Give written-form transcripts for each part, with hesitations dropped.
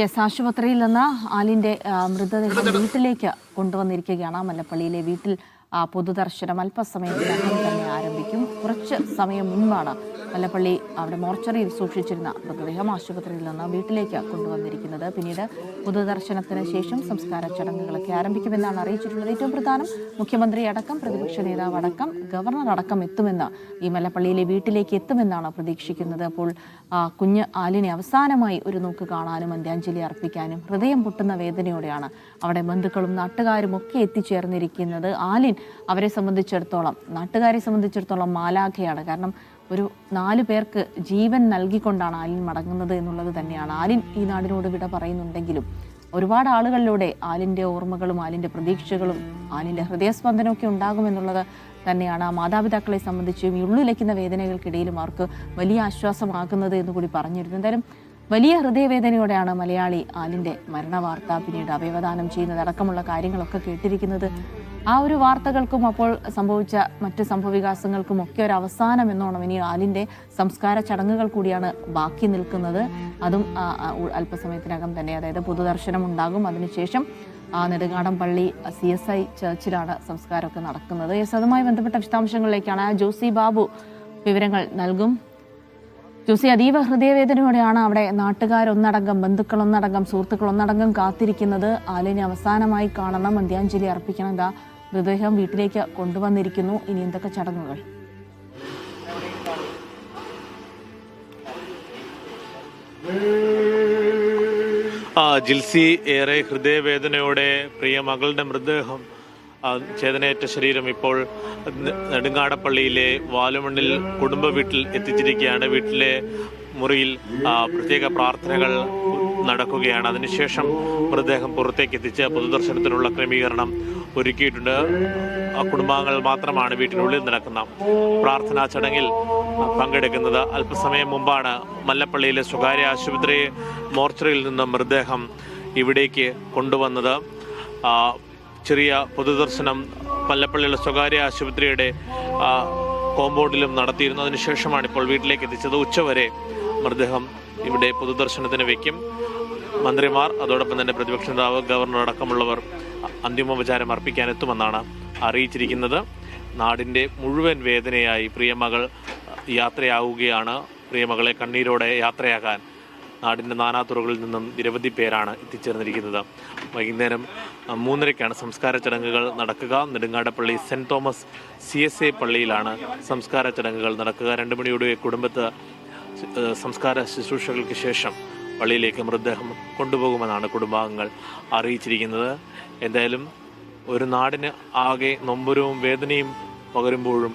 Yes, ആശുപത്രിയിൽ നിന്ന് ആലിന്റെ മൃതദേഹം വീട്ടിലേക്ക് കൊണ്ടുവന്നിരിക്കുകയാണ്. മല്ലപ്പള്ളിയിലെ വീട്ടിൽ പൊതുദർശനം അല്പസമയത്തിനകം തന്നെ ആരംഭിക്കും. കുറച്ച് സമയം മുൻപാണ് മല്ലപ്പള്ളി അവിടെ മോർച്ചറിയിൽ സൂക്ഷിച്ചിരുന്ന മൃതദേഹം ആശുപത്രിയിൽ നിന്ന് വീട്ടിലേക്ക് കൊണ്ടുവന്നിരിക്കുന്നത്. പിന്നീട് പൊതുദർശനത്തിന് ശേഷം സംസ്കാര ചടങ്ങുകളൊക്കെ ആരംഭിക്കുമെന്നാണ് അറിയിച്ചിട്ടുള്ളത്. ഏറ്റവും പ്രധാനം മുഖ്യമന്ത്രി അടക്കം പ്രതിപക്ഷ നേതാവ് അടക്കം ഗവർണർ അടക്കം എത്തുമെന്ന് ഈ മല്ലപ്പള്ളിയിലെ വീട്ടിലേക്ക് എത്തുമെന്നാണ് പ്രതീക്ഷിക്കുന്നത്. അപ്പോൾ കുഞ്ഞ് ആലിനെ അവസാനമായി ഒരു നോക്ക് കാണാനും അന്ത്യാഞ്ജലി അർപ്പിക്കാനും ഹൃദയം പൊട്ടുന്ന വേദനയോടെയാണ് അവിടെ ബന്ധുക്കളും നാട്ടുകാരും ഒക്കെ എത്തിച്ചേർന്നിരിക്കുന്നത്. ആലിൻ അവരെ സംബന്ധിച്ചിടത്തോളം, നാട്ടുകാരെ സംബന്ധിച്ചിടത്തോളം മാലാഖയാണ്. കാരണം ഒരു 4 പേർക്ക് ജീവൻ നൽകിക്കൊണ്ടാണ് ആലിൻ മടങ്ങുന്നത് എന്നുള്ളത് തന്നെയാണ്. ആലിൻ ഈ നാടിനോട് വിട പറയുന്നുണ്ടെങ്കിലും ഒരുപാട് ആളുകളിലൂടെ ആലിൻ്റെ ഓർമ്മകളും ആലിൻ്റെ പ്രതീക്ഷകളും ആലിൻ്റെ ഹൃദയസ്പന്ദനമൊക്കെ ഉണ്ടാകുമെന്നുള്ളത് തന്നെയാണ് മാതാപിതാക്കളെ സംബന്ധിച്ചും ഈ ഉള്ളിലേക്കുന്ന വേദനകൾക്കിടയിലും അവർക്ക് വലിയ ആശ്വാസമാകുന്നത് എന്നുകൂടി പറഞ്ഞിരുന്നു. എന്തായാലും വലിയ ഹൃദയവേദനയോടെയാണ് മലയാളി ആലിൻ്റെ മരണവാർത്ത, പിന്നീട് അവയവദാനം ചെയ്യുന്നതടക്കമുള്ള കാര്യങ്ങളൊക്കെ കേട്ടിരിക്കുന്നത്. ആ ഒരു വാർത്തകൾക്കും അപ്പോൾ സംഭവിച്ച മറ്റ് സംഭവവികാസങ്ങൾക്കും ഒക്കെ ഒരു അവസാനം എന്നോണം ഇനി ആലിൻ്റെ സംസ്കാര ചടങ്ങുകൾ കൂടിയാണ് ബാക്കി നിൽക്കുന്നത്. അതും അല്പസമയത്തിനകം തന്നെ, അതായത് പൊതുദർശനം ഉണ്ടാകും. അതിനുശേഷം നെടുങ്ങാടം പള്ളി CSI ചർച്ചിലാണ് സംസ്കാരമൊക്കെ നടക്കുന്നത്. അതുമായി ബന്ധപ്പെട്ട വിശദാംശങ്ങളിലേക്കാണ് ജോസി ബാബു വിവരങ്ങൾ നൽകും. ജോസി, അതീവ ഹൃദയവേദനയോടെയാണ് അവിടെ നാട്ടുകാരൊന്നടങ്കം, ബന്ധുക്കളൊന്നടങ്കം, സുഹൃത്തുക്കളൊന്നടങ്കം കാത്തിരിക്കുന്നത്. ആലിനെ അവസാനമായി കാണണം, അന്ത്യാഞ്ജലി അർപ്പിക്കണം. ഇതാ മൃതദേഹം വീട്ടിലേക്ക് കൊണ്ടുവന്നിരിക്കുന്നു. ഇനി എന്തൊക്കെ ചടങ്ങുകൾ? ജിൽസി, ഏറെ ഹൃദയവേദനയോടെ പ്രിയ മകളുടെ മൃതദേഹം, ചേതനയേറ്റ ശരീരം ഇപ്പോൾ നെടുങ്ങാടപ്പള്ളിയിലെ വാലുമണ്ണിൽ കുടുംബ വീട്ടിൽ എത്തിച്ചിരിക്കുകയാണ്. വീട്ടിലെ മുറിയിൽ പ്രത്യേക പ്രാർത്ഥനകൾ നടക്കുകയാണ്. അതിനുശേഷം മൃതദേഹം പുറത്തേക്ക് എത്തിച്ച് പൊതുദർശനത്തിനുള്ള ക്രമീകരണം ഒരുക്കിയിട്ടുണ്ട്. കുടുംബാംഗങ്ങൾ മാത്രമാണ് വീട്ടിനുള്ളിൽ നടക്കുന്ന പ്രാർത്ഥനാ ചടങ്ങിൽ പങ്കെടുക്കുന്നത്. അല്പസമയം മുമ്പാണ് മല്ലപ്പള്ളിയിലെ സ്വകാര്യ ആശുപത്രി മോർച്ചറിയിൽ നിന്ന് മൃതദേഹം ഇവിടേക്ക് കൊണ്ടുവന്നത്. ചെറിയ പൊതുദർശനം മല്ലപ്പള്ളിയിലെ സ്വകാര്യ ആശുപത്രിയുടെ കോമ്പൗണ്ടിലും നടത്തിയിരുന്നു. അതിനുശേഷമാണ് ഇപ്പോൾ വീട്ടിലേക്ക് എത്തിച്ചത്. ഉച്ചവരെ മൃതദേഹം ഇവിടെ പൊതുദർശനത്തിന് വയ്ക്കും. മന്ത്രിമാർ, അതോടൊപ്പം തന്നെ പ്രതിപക്ഷ നേതാവ്, ഗവർണർ അടക്കമുള്ളവർ അന്തിമോപചാരം അർപ്പിക്കാനെത്തുമെന്നാണ് അറിയിച്ചിരിക്കുന്നത്. നാടിൻ്റെ മുഴുവൻ വേദനയായി പ്രിയമകൾ യാത്രയാവുകയാണ്. പ്രിയമകളെ കണ്ണീരോടെ യാത്രയാക്കാൻ നാടിൻ്റെ നാനാതുറകളിൽ നിന്നും നിരവധി പേരാണ് എത്തിച്ചേർന്നിരിക്കുന്നത്. വൈകുന്നേരം 3:30-ക്കാണ് സംസ്കാര ചടങ്ങുകൾ നടക്കുക. നെടുങ്ങാടപ്പള്ളി സെൻറ് തോമസ് CSI പള്ളിയിലാണ് സംസ്കാര ചടങ്ങുകൾ നടക്കുക. 2 മണിയോടെ കുടുംബത്ത് സംസ്കാര ശുശ്രൂഷകൾക്ക് ശേഷം പള്ളിയിലേക്ക് മൃതദേഹം കൊണ്ടുപോകുമെന്നാണ് കുടുംബാംഗങ്ങൾ അറിയിച്ചിരിക്കുന്നത്. എന്തായാലും ഒരു നാടിന് ആകെ നൊമ്പരവും വേദനയും പകരുമ്പോഴും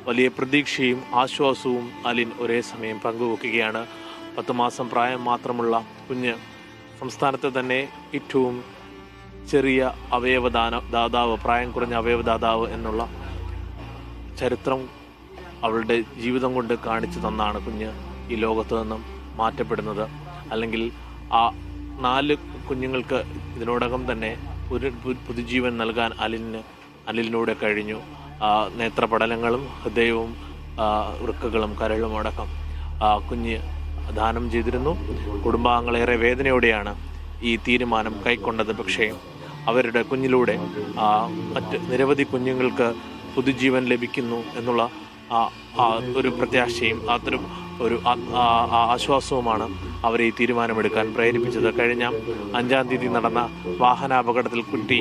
വലിയ പ്രതീക്ഷയും ആശ്വാസവും ആലിൻ ഒരേ സമയം പങ്കുവെക്കുകയാണ്. 10 മാസം പ്രായം മാത്രമുള്ള കുഞ്ഞ് സംസ്ഥാനത്തെ തന്നെ ഏറ്റവും ചെറിയ ദാതാവ്, പ്രായം കുറഞ്ഞ അവയവദാതാവ് എന്നുള്ള ചരിത്രം അവളുടെ ജീവിതം കൊണ്ട് കാണിച്ചു തന്നാണ് കുഞ്ഞ് ഈ ലോകത്ത് നിന്നും മാറ്റപ്പെടുന്നത്. അല്ലെങ്കിൽ ആ 4 കുഞ്ഞുങ്ങൾക്ക് ഇതിനോടകം തന്നെ ഒരു പുതുജീവൻ നൽകാൻ അനിലിനൂടെ കഴിഞ്ഞു. നേത്രപടലങ്ങളും ഹൃദയവും വൃക്കകളും കരളും അടക്കം കുഞ്ഞ് ദാനം ചെയ്തിരുന്നു. കുടുംബാംഗങ്ങളേറെ വേദനയോടെയാണ് ഈ തീരുമാനം കൈക്കൊണ്ടത്. പക്ഷേ അവരുടെ കുഞ്ഞിലൂടെ മറ്റ് നിരവധി കുഞ്ഞുങ്ങൾക്ക് പുതുജീവൻ ലഭിക്കുന്നു എന്നുള്ള ഒരു പ്രത്യാശയും അത്തരം ഒരു ആശ്വാസവുമാണ് അവരെ ഈ തീരുമാനമെടുക്കാൻ പ്രേരിപ്പിച്ചത്. കഴിഞ്ഞ 5-ാം തീയതി നടന്ന വാഹനാപകടത്തിൽ കുട്ടി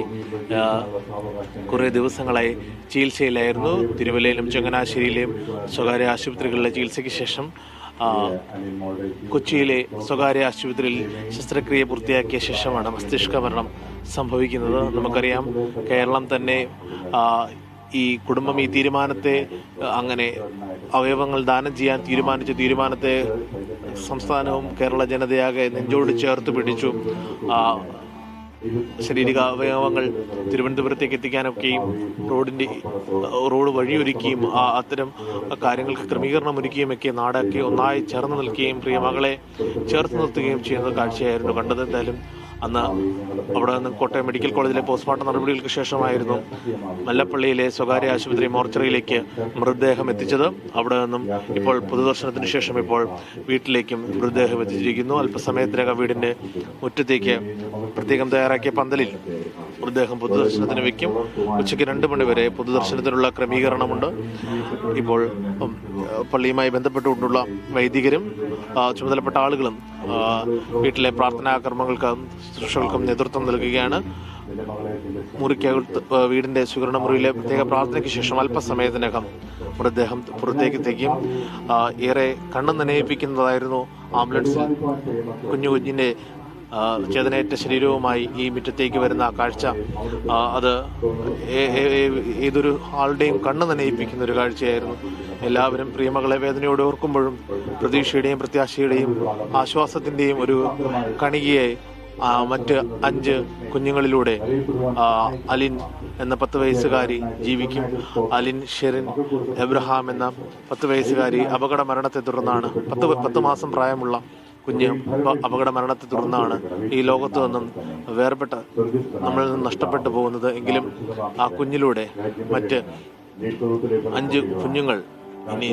കുറേ ദിവസങ്ങളായി ചികിത്സയിലായിരുന്നു. തിരുവല്ലയിലും ചങ്ങനാശ്ശേരിയിലെയും സ്വകാര്യ ആശുപത്രികളിലെ ചികിത്സയ്ക്ക് ശേഷം കൊച്ചിയിലെ സ്വകാര്യ ആശുപത്രിയിൽ ശസ്ത്രക്രിയ പൂർത്തിയാക്കിയ ശേഷമാണ് മസ്തിഷ്ക മരണം സംഭവിക്കുന്നത്. നമുക്കറിയാം, കേരളം തന്നെ ഈ കുടുംബം ഈ തീരുമാനത്തെ, അങ്ങനെ അവയവങ്ങൾ ദാനം ചെയ്യാൻ തീരുമാനിച്ച തീരുമാനത്തെ സംസ്ഥാനവും കേരള ജനതയാകെ നെഞ്ചോട് ചേർത്ത് പിടിച്ചു. ശാരീരിക അവയവങ്ങൾ തിരുവനന്തപുരത്തേക്ക് എത്തിക്കാനൊക്കെയും റോഡ് വഴിയൊരുക്കിയും അത്തരം കാര്യങ്ങൾക്ക് ക്രമീകരണം ഒരുക്കിയുമൊക്കെ നാടൊക്കെ ഒന്നായി ചേർന്ന് നിൽക്കുകയും പ്രിയമകളെ ചേർത്ത് നിർത്തുകയും ചെയ്യുന്ന കാഴ്ചയായിരുന്നു കണ്ടത്. എന്തായാലും അന്ന് അവിടെ നിന്ന് കോട്ടയം മെഡിക്കൽ കോളേജിലെ പോസ്റ്റ്മോർട്ടം നടപടികൾക്ക് ശേഷമായിരുന്നു മല്ലപ്പള്ളിയിലെ സ്വകാര്യ ആശുപത്രി മോർച്ചറിയിലേക്ക് മൃതദേഹം എത്തിച്ചത്. അവിടെ നിന്നും ഇപ്പോൾ പൊതുദർശനത്തിന് ശേഷം ഇപ്പോൾ വീട്ടിലേക്കും മൃതദേഹം എത്തിച്ചിരിക്കുന്നു. അല്പസമയത്തിനകം വീടിന്റെ മുറ്റത്തേക്ക് പ്രത്യേകം തയ്യാറാക്കിയ പന്തലിൽ മൃതദേഹം പൊതുദർശനത്തിന് വയ്ക്കും. ഉച്ചയ്ക്ക് 2 മണി വരെ പൊതുദർശനത്തിനുള്ള ക്രമീകരണമുണ്ട്. ഇപ്പോൾ പള്ളിയുമായി ബന്ധപ്പെട്ടുകൊണ്ടുള്ള വൈദികരും ചുമതലപ്പെട്ട ആളുകളും വീട്ടിലെ പ്രാർത്ഥനാ കർമ്മങ്ങൾക്കും ശുശ്രൂഷകൾക്കും നേതൃത്വം നൽകുകയാണ്. വീടിന്റെ സ്വീകരണ മുറിയിലെ പ്രത്യേക പ്രാർത്ഥനയ്ക്ക് ശേഷം അല്പസമയത്തിനകം മൃതദേഹം പുറത്തേക്ക് ഏറെ കണ്ണ് നനയിപ്പിക്കുന്നതായിരുന്നു ആംബുലൻസിൽ കുഞ്ഞിന്റെ ചേതനയേറ്റ ശരീരവുമായി ഈ മുറ്റത്തേക്ക് വരുന്ന കാഴ്ച. അത് ഏതൊരു ആളുടെയും കണ്ണ് നനയിപ്പിക്കുന്ന ഒരു കാഴ്ചയായിരുന്നു. എല്ലാവരും പ്രിയമകളെ വേദനയോടെ ഓർക്കുമ്പോഴും പ്രതീക്ഷയുടെയും പ്രത്യാശയുടെയും ആശ്വാസത്തിന്റെയും ഒരു കണികയായി മറ്റ് 5 കുഞ്ഞുങ്ങളിലൂടെ അലിൻ എന്ന 10 വയസ്സുകാരി ജീവിക്കും. അലിൻ ഷെറിൻ എബ്രഹാം എന്ന 10 വയസ്സുകാരി അപകട മരണത്തെ തുടർന്നാണ് 10 മാസം പ്രായമുള്ള കുഞ്ഞ് അപകട മരണത്തെ തുടർന്നാണ് ഈ ലോകത്തു നിന്നും വേർപെട്ട് നമ്മളിൽ നിന്ന് നഷ്ടപ്പെട്ടു പോകുന്നത്. എങ്കിലും ആ കുഞ്ഞിലൂടെ മറ്റ് 5 കുഞ്ഞുങ്ങൾ ഇനി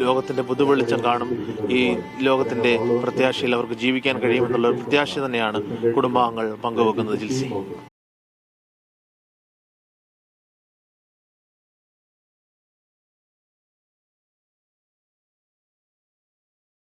ലോകത്തിന്റെ പുതുവെളിച്ചം കാണും. ഈ ലോകത്തിന്റെ പ്രത്യാശയിൽ അവർക്ക് ജീവിക്കാൻ കഴിയുമെന്നുള്ള പ്രത്യാശ തന്നെയാണ് കുടുംബാംഗങ്ങൾ പങ്കുവെക്കുന്നത്. ജിൽസി.